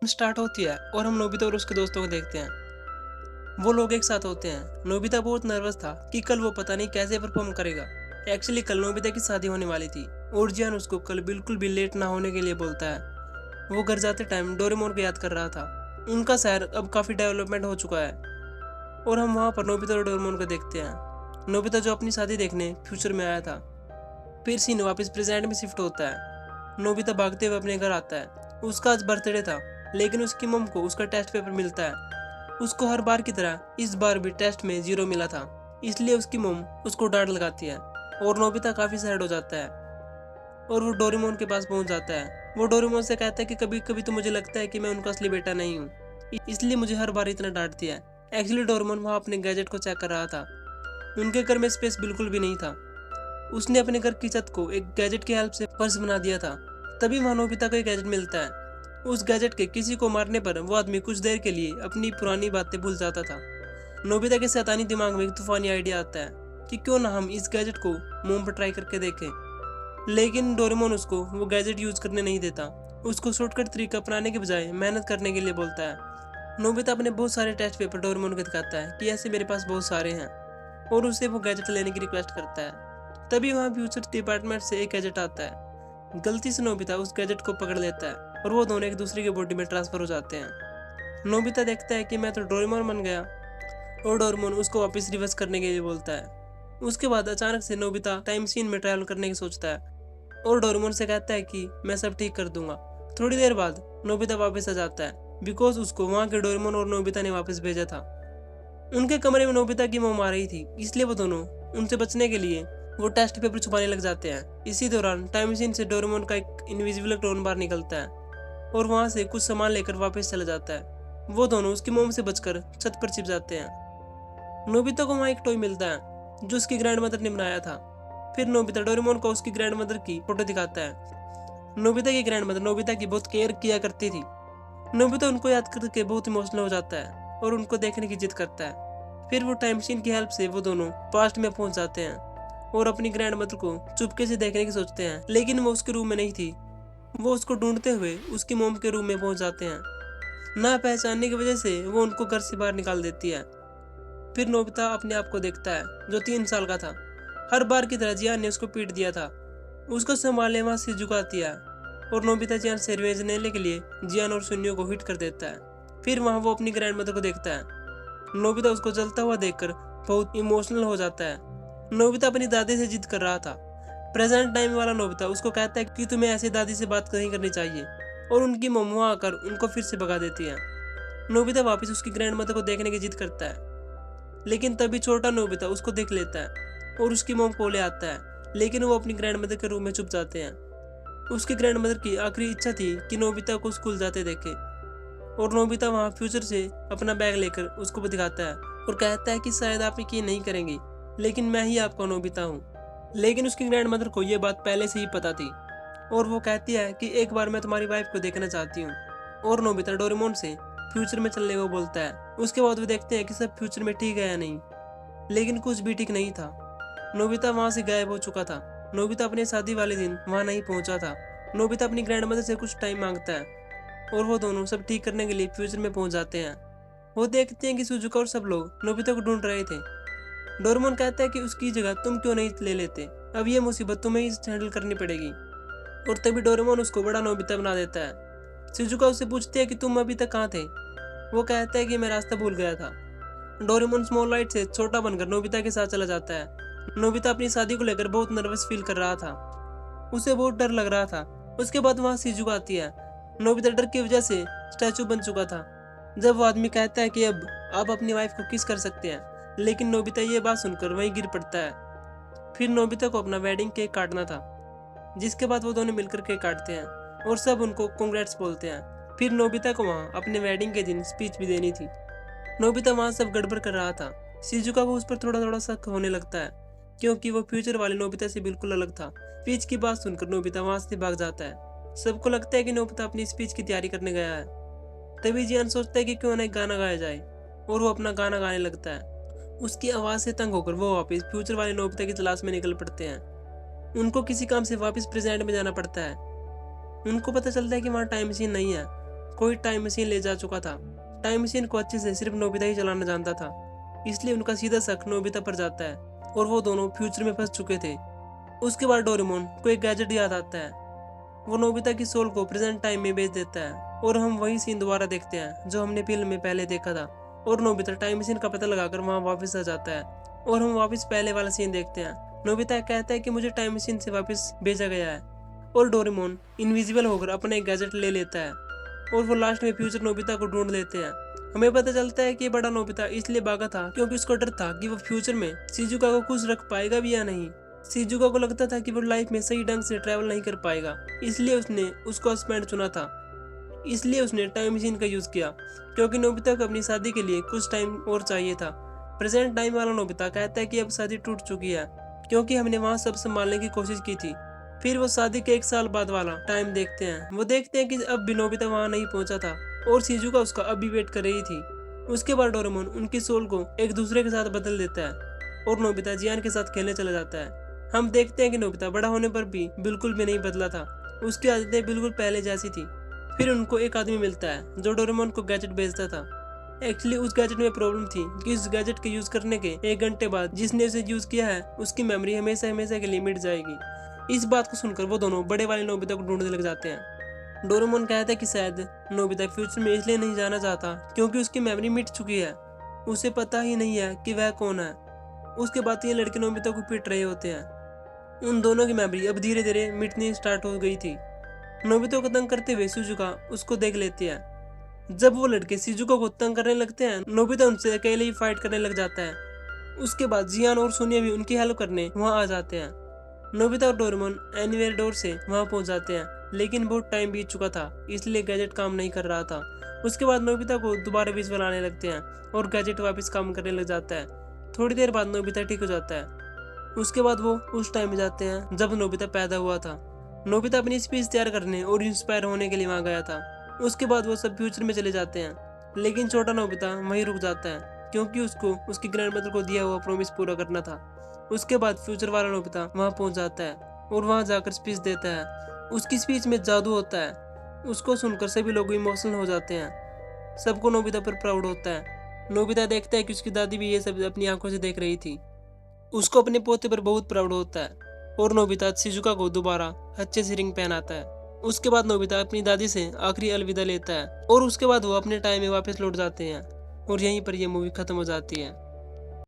Start होती है और हम नोबिता और उसके दोस्तों को देखते हैं। वो लोग एक साथ होते हैं। नोबिता बहुत नर्वस था कि कल वो पता नहीं कैसे परफॉर्म करेगा। एक्चुअली कल नोबिता की शादी होने वाली थी और जियान उसको कल बिल्कुल भी लेट ना होने के लिए बोलता है। वो घर जाते टाइम डोरेमोन को याद कर रहा था। उनका शहर अब काफी डेवलपमेंट हो चुका है और हम वहाँ पर नोबिता और डोरेमोन को देखते हैं। नोबिता जो अपनी शादी देखने फ्यूचर में आया था, फिर सीन वापस प्रेजेंट में शिफ्ट होता है। नोबिता भागते हुए अपने घर आता है। उसका आज बर्थडे था, लेकिन उसकी मम को उसका टेस्ट पेपर मिलता है। उसको हर बार की तरह इस बार भी टेस्ट में 0 मिला था, इसलिए उसकी मम उसको डांट लगाती है और नोबिता काफी सैड हो जाता है और वो डोरेमोन के पास पहुंच जाता है। वो डोरेमोन से कहता है कि कभी कभी तो मुझे लगता है कि मैं उनका असली बेटा नहीं हूँ, इसलिए मुझे हर बार इतना डांटती है। एक्चुअली डोरेमोन वहाँ अपने गैजेट को चेक कर रहा था। उनके घर में स्पेस बिल्कुल भी नहीं था। उसने अपने घर की छत को एक गैजेट की हेल्प से फर्श बना दिया था। तभी वहाँ नोबिता को एक गैजेट मिलता है। उस गैजेट के किसी को मारने पर वो आदमी कुछ देर के लिए अपनी पुरानी बातें भूल जाता था। नोबिता के शैतानी दिमाग में एक तूफानी आइडिया आता है कि क्यों ना हम इस गैजेट को मोम पर ट्राई करके देखें। लेकिन डोरेमोन उसको वो गैजेट यूज करने नहीं देता। उसको शॉर्टकट तरीका अपनाने के बजाय मेहनत करने के लिए बोलता है। नोबिता अपने बहुत सारे टेस्ट पेपर डोरेमोन को दिखाता है कि ऐसे मेरे पास बहुत सारे हैं और उससे वो गैजेट लेने की रिक्वेस्ट करता है। तभी वहाँ फ्यूचर डिपार्टमेंट से एक गैजेट आता है। गलती से नोबिता उस गैजेट को पकड़ लेता है और वो दोनों एक दूसरे के बॉडी में ट्रांसफर हो जाते हैं। नोबिता देखता है कि मैं तो डोरेमोन बन गया और डोरेमोन उसको वापस रिवर्स करने के लिए बोलता है। उसके बाद अचानक से नोबिता टाइम मशीन में ट्रैवल करने की सोचता है और डोरेमोन से कहता है कि मैं सब ठीक कर दूंगा। थोड़ी देर बाद नोबिता वापस आ जाता है बिकॉज उसको वहाँ के डोरेमोन और नोबिता ने वापस भेजा था। उनके कमरे में नोबिता की मोम आ रही थी, इसलिए वो दोनों उनसे बचने के लिए वो टेस्ट पेपर छुपाने लग जाते हैं। इसी दौरान टाइम मशीन से डोरेमोन का एक इनविजिबल क्लोन बाहर निकलता है और वहां से कुछ सामान लेकर वापस चला जाता है। वो दोनों उसकी मोम से बचकर छत पर छिप जाते हैं। नोबिता को वहाँ एक टॉय मिलता है जो उसकी ग्रैंड मदर ने बनाया था। फिर नोबिता डोरेमोन को उसकी ग्रैंड मदर की फोटो दिखाता है। नोबिता की ग्रैंड मदर नोबिता की बहुत केयर किया करती थी। नोबिता उनको याद करके बहुत इमोशनल हो जाता है और उनको देखने की जिद करता है। फिर वो टाइम मशीन की हेल्प से वो दोनों पास्ट में पहुंच जाते हैं और अपनी ग्रैंड मदर को चुपके से देखने की सोचते हैं, लेकिन वो उसके रूम में नहीं थी। वो उसको ढूंढते हुए उसकी मोम के रूम में पहुंच जाते हैं। ना पहचानने की वजह से वो उनको घर से बाहर निकाल देती है। फिर नोबिता अपने आप को देखता है जो 3 साल का था। हर बार की तरह जियान ने उसको पीट दिया था। उसको संभालने वहां से झुकाती है और नोबिता जियान से रिवेंज लेने के लिए जियान और सुनियो को हिट कर देता है। फिर वहां वो अपनी ग्रैंड मदर को देखता है। नोबिता उसको जलता हुआ देखकर बहुत इमोशनल हो जाता है। नोबिता अपनी दादी से जिद कर रहा था। प्रेजेंट टाइम वाला नोबिता उसको कहता है कि तुम्हें ऐसे दादी से बात नहीं करनी चाहिए और उनकी मम्मा आकर उनको फिर से भगा देती है। नोबिता वापस उसकी ग्रैंड मदर को देखने की जिद करता है, लेकिन तभी छोटा नोबिता उसको देख लेता है और उसकी मोम को ले आता है, लेकिन वो अपनी ग्रैंड मदर के रूम में छुप जाते हैं। उसकी ग्रैंड मदर की आखिरी इच्छा थी कि नोबिता को स्कूल जाते देखे और नोबिता वहाँ फ्यूचर से अपना बैग लेकर उसको दिखाता है और कहता है कि शायद आप यकीन नहीं करेंगी, लेकिन मैं ही आपका नोबिता हूँ। लेकिन उसकी ग्रैंड मदर को यह बात पहले से ही पता थी और वो कहती है कि एक बार मैं तुम्हारी वाइफ को देखना चाहती हूँ। और नोबिता डोरेमोन से फ्यूचर में चलने को बोलता है। उसके बाद वो देखते हैं कि सब फ्यूचर में ठीक है या नहीं, लेकिन कुछ भी ठीक नहीं था। नोबिता वहां से गायब हो चुका था। नोबिता अपने शादी वाले दिन वहां नहीं पहुंचा था। नोबिता अपनी ग्रैंड मदर से कुछ टाइम मांगता है और वो दोनों सब ठीक करने के लिए फ्यूचर में पहुंच जाते हैं। वो देखते हैं कि सुजुका और सब लोग नोबिता को ढूंढ रहे थे। डोरेमोन कहता है कि उसकी जगह तुम क्यों नहीं ले लेते, अब ये मुसीबत तुम्हें ही हैंडल करनी पड़ेगी। और तभी डोरेमोन उसको बड़ा नोबिता बना देता है। सुजुका उससे पूछती है कि तुम अभी तक कहाँ थे। वो कहता है कि मैं रास्ता भूल गया था। डोरेमोन स्मॉल लाइट से छोटा बनकर नोबिता के साथ चला जाता है। नोबिता अपनी शादी को लेकर बहुत नर्वस फील कर रहा था। उसे बहुत डर लग रहा था। उसके बाद वहाँ शिजुका आती है। नोबिता डर की वजह से स्टैचू बन चुका था। जब वो आदमी कहता है कि अब आप अपनी वाइफ को किस कर सकते हैं, लेकिन नोबिता ये बात सुनकर वहीं गिर पड़ता है। फिर नोबिता को अपना वेडिंग केक काटना था, जिसके बाद वो दोनों मिलकर केक काटते हैं और सब उनको कांग्रेट्स बोलते हैं। फिर नोबिता को वहाँ अपने वेडिंग के दिन स्पीच भी देनी थी। नोबिता वहाँ सब गड़बड़ कर रहा था। शिजुका को उस पर थोड़ा थोड़ा शक होने लगता है, क्योंकि वो फ्यूचर वाले नोबिता से बिल्कुल अलग था। स्पीच की बात सुनकर नोबिता वहाँ से भाग जाता है। सबको लगता है कि नोबिता अपनी स्पीच की तैयारी करने गया है। तभी जियान सोचता है कि क्यों ना एक गाना गाया जाए और वो अपना गाना गाने लगता है। उसकी आवाज से तंग होकर वो वापस फ्यूचर वाले नोबिता की तलाश में निकल पड़ते हैं। उनको किसी काम से वापस प्रेजेंट में जाना पड़ता है। उनको पता चलता है कि वहाँ टाइम मशीन नहीं है, कोई टाइम मशीन ले जा चुका था। टाइम मशीन को अच्छे से सिर्फ नोबिता ही चलाना जानता था, इसलिए उनका सीधा शक नोबिता पर जाता है और वो दोनों फ्यूचर में फंस चुके थे। उसके बाद डोरेमोन को एक गैजेट याद आता है। वो नोबिता की सोल को प्रेजेंट टाइम में भेज देता है और हम वही सीन दोबारा देखते हैं जो हमने फिल्म में पहले देखा था। और नोबिता टाइम मशीन का पता लगाकर वहाँ वापस आ जाता है और हम वापस पहले वाला सीन देखते हैं। नोबिता कहता है कि मुझे टाइम मशीन से वापस भेजा गया है और डोरेमोन इनविजिबल होकर अपना एक गैजेट ले लेता है और वो लास्ट में फ्यूचर नोबिता को ढूंढ लेते हैं। हमें पता चलता है कि बड़ा नोबिता इसलिए भागा था क्योंकि उसको डर था कि वो फ्यूचर में शिजुका को खुश रख पाएगा भी या नहीं। शिजुका को लगता था कि वो लाइफ में सही ढंग से ट्रैवल नहीं कर पाएगा, इसलिए उसने उसको हस्बैंड चुना था। इसलिए उसने टाइम मशीन का यूज किया क्योंकि नोबिता को अपनी शादी के लिए कुछ टाइम और चाहिए था। प्रेजेंट टाइम वाला नोबिता कहता है कि अब शादी टूट चुकी है क्योंकि हमने वहाँ सब संभालने की कोशिश की थी। फिर वो शादी के 1 साल बाद वाला टाइम देखते हैं। वो देखते हैं कि अब भी नोबिता वहाँ नहीं पहुंचा था और शिजुका उसका अब भी वेट कर रही थी। उसके बाद डोरेमोन उनकी सोल को एक दूसरे के साथ बदल देता है और नोबिता जियान के साथ खेलने चला जाता है। हम देखते हैं कि नोबिता बड़ा होने पर भी बिल्कुल भी नहीं बदला था, उसकी आदतें बिल्कुल पहले जैसी थी। फिर उनको एक आदमी मिलता है जो डोरेमोन को गैजेट भेजता था। एक्चुअली उस गैजेट में प्रॉब्लम थी कि उस गैजेट के यूज करने के 1 घंटे बाद जिसने उसे यूज किया है उसकी मेमोरी हमेशा हमेशा के लिए मिट जाएगी। इस बात को सुनकर वो दोनों बड़े वाले नोबिता को ढूंढने लग जाते हैं। डोरेमोन कहता है कि शायद नोबिता फ्यूचर में इसलिए नहीं जाना चाहता क्योंकि उसकी मेमोरी मिट चुकी है, उसे पता ही नहीं है कि वह कौन है। उसके बाद ये लड़के नोबिता को पीट रहे होते हैं। उन दोनों की मेमोरी अब धीरे धीरे मिटनी स्टार्ट हो गई थी। नोबिता को तंग करते हुए शिजुका उसको देख लेती है। जब वो लड़के शिजुका को तंग करने लगते हैं, नोबिता उनसे अकेले ही फाइट करने लग जाता है। उसके बाद जियान और सोनिया भी उनकी हेल्प करने वहाँ आ जाते हैं। नोबिता और डोरेमोन एनीवेयर डोर से वहाँ पहुँच जाते हैं, लेकिन बहुत टाइम बीत चुका था इसलिए गैजेट काम नहीं कर रहा था। उसके बाद नोबिता को दोबारा विजुअल आने लगते हैं और गैजेट वापस काम करने लग जाता है। थोड़ी देर बाद नोबिता ठीक हो जाता है। उसके बाद वो उस टाइम में जाते हैं जब नोबिता पैदा हुआ था। नोबिता अपनी स्पीच तैयार करने और इंस्पायर होने के लिए वहाँ गया था। उसके बाद वो सब फ्यूचर में चले जाते हैं, लेकिन छोटा नोबिता वहीं रुक जाता है क्योंकि उसको उसकी ग्रैंडमदर को दिया हुआ प्रॉमिस पूरा करना था। उसके बाद फ्यूचर वाला नोबिता वहाँ पहुँच जाता है और वहाँ जाकर स्पीच देता है। उसकी स्पीच में जादू होता है। उसको सुनकर सभी लोग इमोशनल हो जाते हैं। सबको नोबिता पर प्राउड होता है। नोबिता देखता है कि उसकी दादी भी ये सब अपनी आंखों से देख रही थी। उसको अपने पोते पर बहुत प्राउड होता है और नोबिता शिजुका को दोबारा अच्छे से रिंग पहनाता है। उसके बाद नोबिता अपनी दादी से आखिरी अलविदा लेता है और उसके बाद वो अपने टाइम में वापस लौट जाते हैं और यहीं पर यह मूवी खत्म हो जाती है।